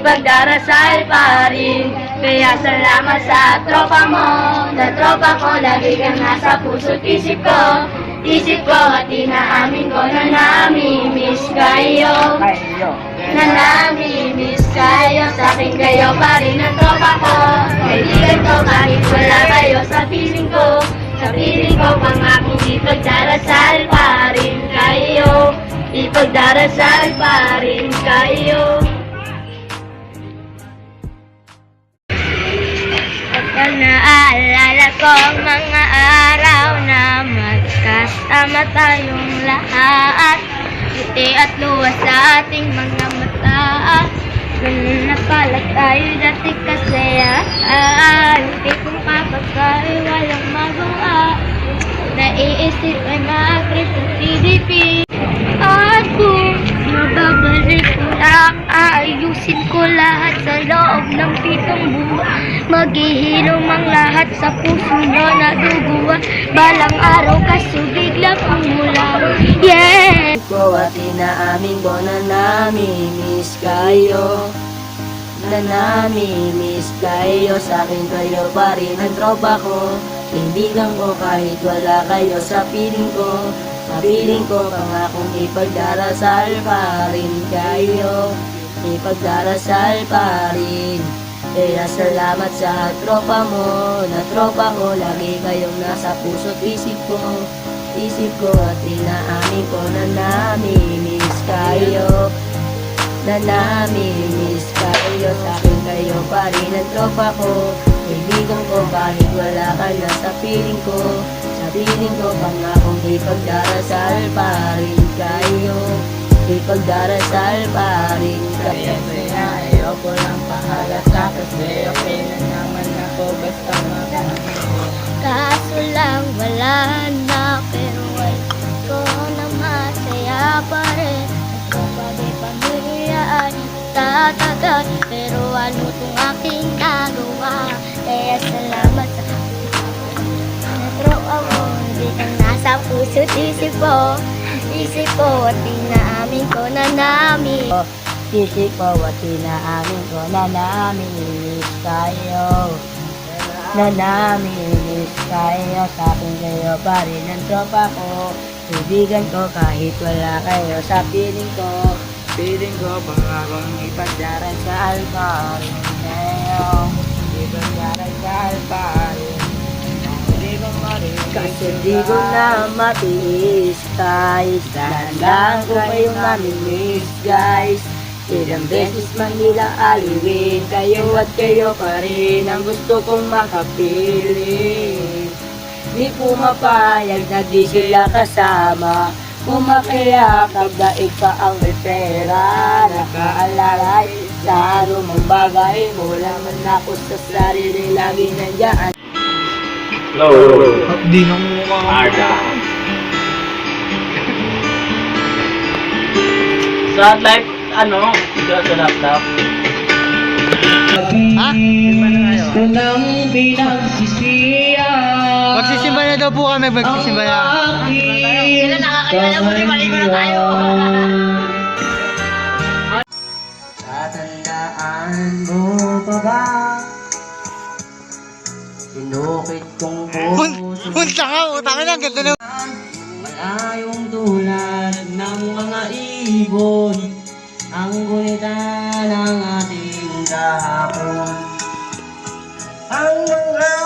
ipagdarasal pa rin. Kaya salamat sa tropa mo, na tropa ko, lagi kang nasa puso't isip ko. Isip ko at inaamin ko na nami-miss kayo. Na nami-miss kayo, sa akin kayo pa rin ang tropa ko. Kaibigan ko kahit wala kayo sa piling ko. Sa piling ko pangakong ipagdarasal pa rin kayo. Ipagdarasal pa rin kayo. Pagka naaalala ko ang mga araw na magkasama tayong lahat, ngiti at luha sa ating mga mata. Ganun na pala tayo dati kasayaan. Hindi kong kapagkay walang magawa. Naiisip ay mag-trip ng TDP. At kung mababalik ko lang, aayusin ko lahat sa loob ng 7 buwan. Maghihilom ang lahat sa puso na naduguan. Balang araw kaso biglang umulan. Yeah! Ko at inaamin ko na nami-miss kayo. Na nami-miss kayo, sa akin kayo pa rin ang tropa ko. Kaibigan ko kahit wala kayo sa piling ko. Sa piling ko pangakong ipagdarasal pa rin kayo. Ipagdarasal pa rin. Kaya salamat sa tropa mo, na tropa ko, lagi kayong nasa puso't isip ko. Isip ko at inaamin ko na nami-miss kayo. Na nami-miss kayo, sa akin kayo pa rin ang tropa ko. Kaibigan ko kahit wala ka na sa piling ko. Sa piling ko pangakong ipagdarasal pa rin kayo. Ipagdarasal pa rin kayo. Kaya ayoko lang pahalata, kasi okay na naman ako basta makakalala. Kaso lang wala na, pero wala ko na masaya pa rin. Nagkabagay pamilya ay tatagal, pero ano itong aking nagawa? Kaya salamat sa natropa mo, hindi kang nasa puso't isip ko. Isip ko at inaamin ko na namin. Isip ko at inaamin ko na nami-miss kayo. Na nami-miss kayo, sa akin kayo pa rin ang tropa ko. Kaibigan ko kahit wala kayo sa piling ko. Piling ko pangakong ipagdarasal pa rin kayo. Ipagdarasal pa rin. Hindi ko marinig, Kasi di ko na matiis guys. Tandaan ko kayong nami-miss guys. Ilang beses man nila aliwin, kayo at kayo pa rin ang gusto kong makapiling. Di pumapayag na di sila kasama. Kumakayakap daig pa ang may pera. Nakaalalay sa anumang bagay. Wala man ako sa sarili, lagi nandyan. Di nang mukha Arda. Sa live, ano? Sa laptop. Ha? Magsisimba na daw po kami, magsisimba na. Kailan nakakailan mo, maligo na tayo. Tatandaan mo pa ba? Sinukit kong puso. Punta ka, utangin na, ganda na. Malayong tulad ng mga ibon, ang gunita ng ating kahapon. Ang mga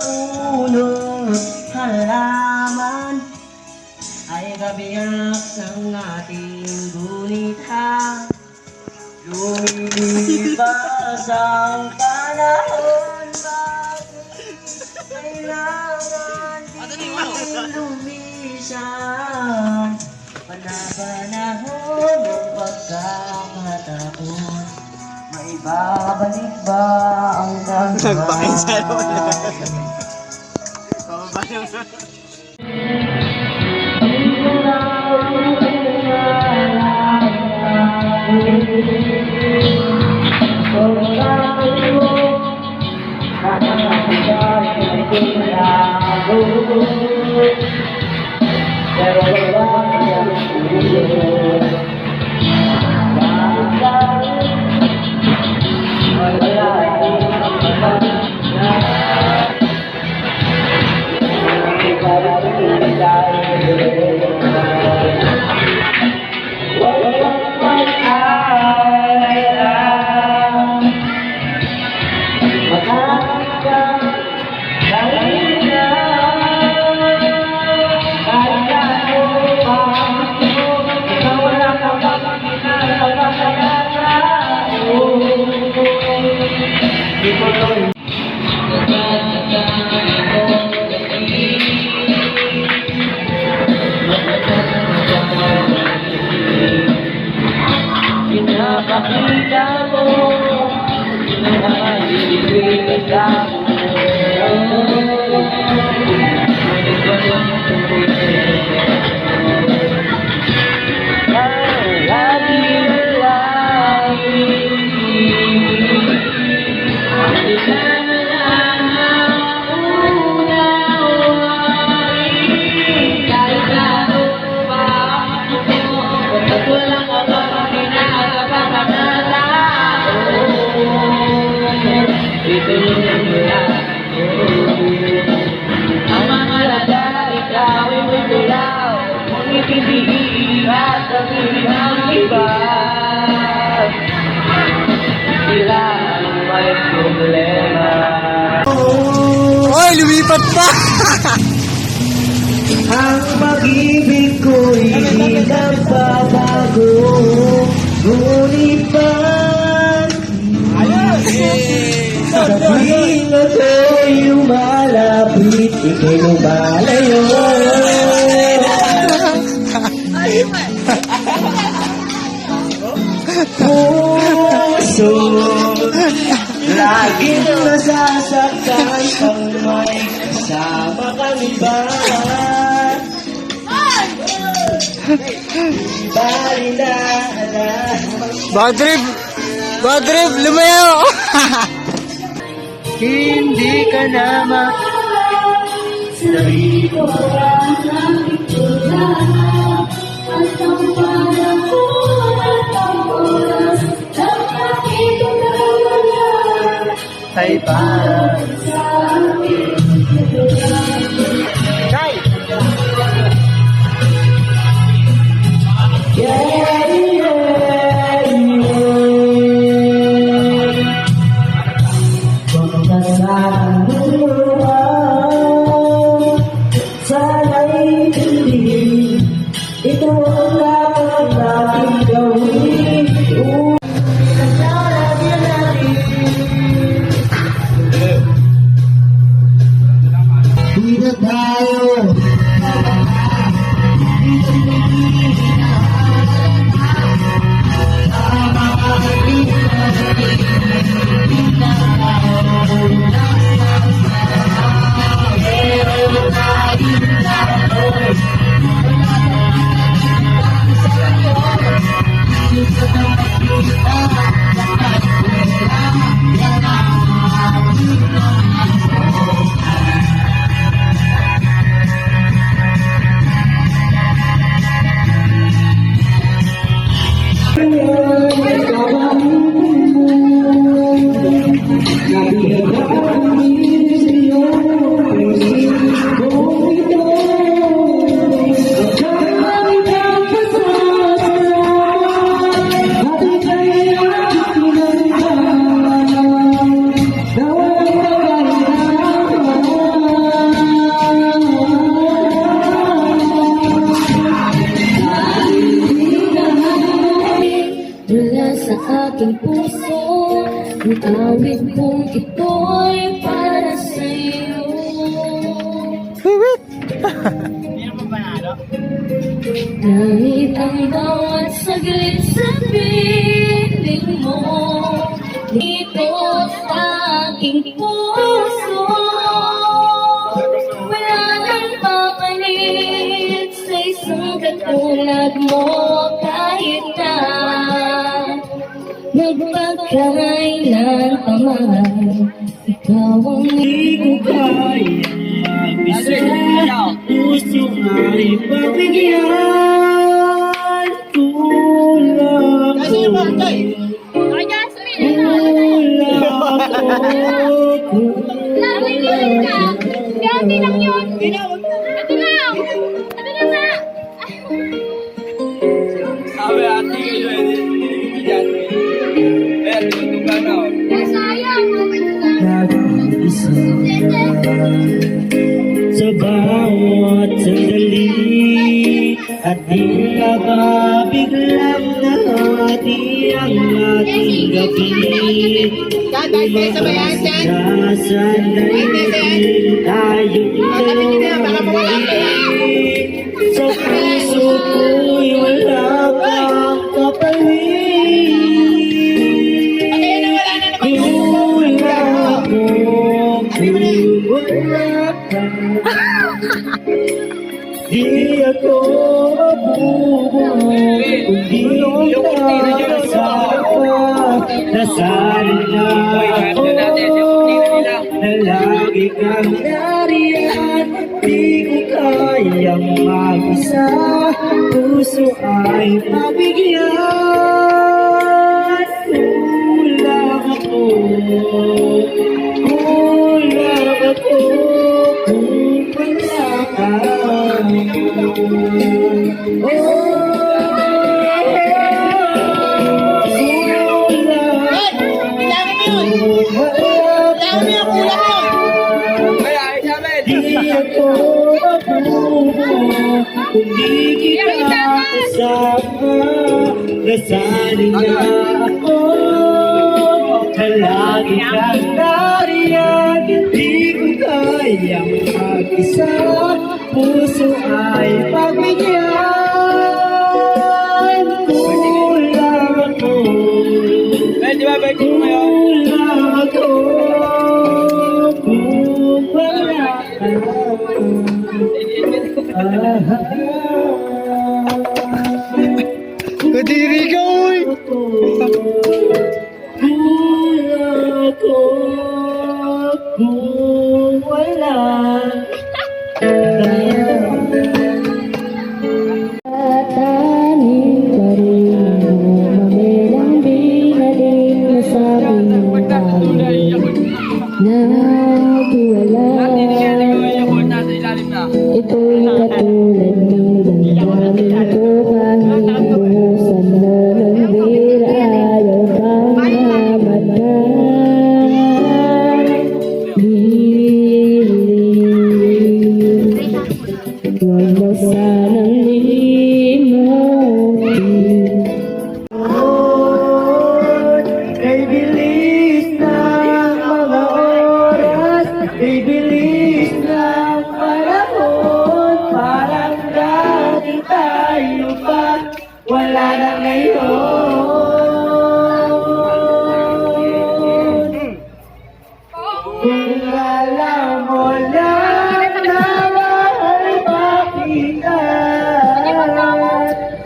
puno at halaman ay kabiyak ng ating gunita. Lumipas ang panahon, bakit kailangan din lumisan? Panahon ng pagkakatapos, maibabalik ba ang Nagbakin sa Ang mga lalaki, ikaw ay may tulaw. Ngunit hindi iiwas sa piling ng iba. Sila ang may problema. Oy, lumipat pa! Ang pag-ibig ko'y di nagbabago. Ngunit ba't sa tuwing ako'y lumalapit, ika'y lumalayo. Puso laging nasasaktan pang may kasama kang iba. Bali na Bad trip! Bad trip! Lumayo! hindi ka na sarili ko ay para sa akin. Kay! Pagkasama mo sana'y hindi ito ang dapat natin gawin. Di na tayo Mula sa aking puso, ang awit kong ito'y para sa'yo. Kahit ang bawat saglit sa piling mo, dito sa aking puso, wala nang papalit sa isang katulad mo. Kahit na magpagkailan pa man, ikaw ang ko kaya mabisa. Puso ay pabigyan. Kulang ko. Grabe lang yun! Ito lang! Ito lang na! Sabi ate kayo, bibigyan mo. Eh, tutugan na. Sayang! Nag-isa sa bawat sandali, at di mababiglang nahati ang ating gabi. Nasanay tayong lamig. Sa puso ko'y wala kang kapalit. Wala ko, wala ka. Di ako mabubuhay kung di ka kasama. Nasanay na ako na lagi kang nariyan. Di ko kayang mag-isa, puso ay mabigyan. Kulang ako kung wala ka. Kung di kita kasama, nasanay na ako na lagi kang nariyan. Di ko kayang mag-isa, puso ay pagbigyan. Kulang ako, kulang ako kung wala ka. Kadiri ka, uy! Kulang ako kung wala ka. Tatanim pa rin mo, mamelang binaling nasabi mo tayo nagwala. Ito'y katulad ng damdamin ko, kahit buhusan mo ng bira, ayaw kang mamatay. Lilim, huwag mo sanang limutin. Ay bilis ng mga oras, ay bilis ng panahon. Parang dati tayo pa, wala na ngayon. Kung alam mo lang na mahal pa kita,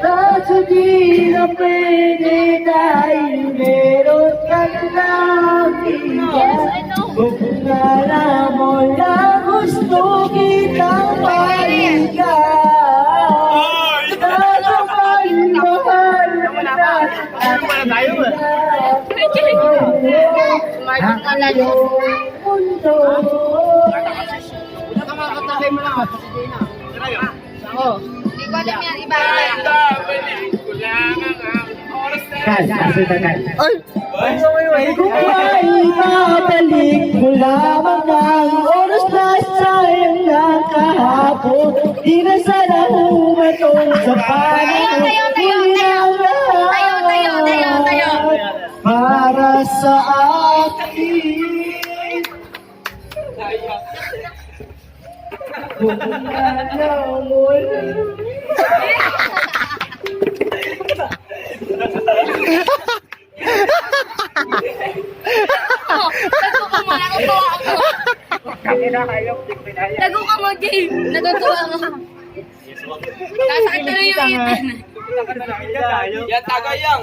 kaso di na pwede dahil meron ka lang kita. Kung alam mo lang gusto kitang balikan, kaso mahal na mundo. Kung may babalik mo lamang ang oras na sayang lang kahapon, di na sana humatong sa panahon. Para sa akin, kung alam mo lang. Tago ka mo, Jay. Natutuwa ka. Nasaan na yung itin? Yan, tagay yang.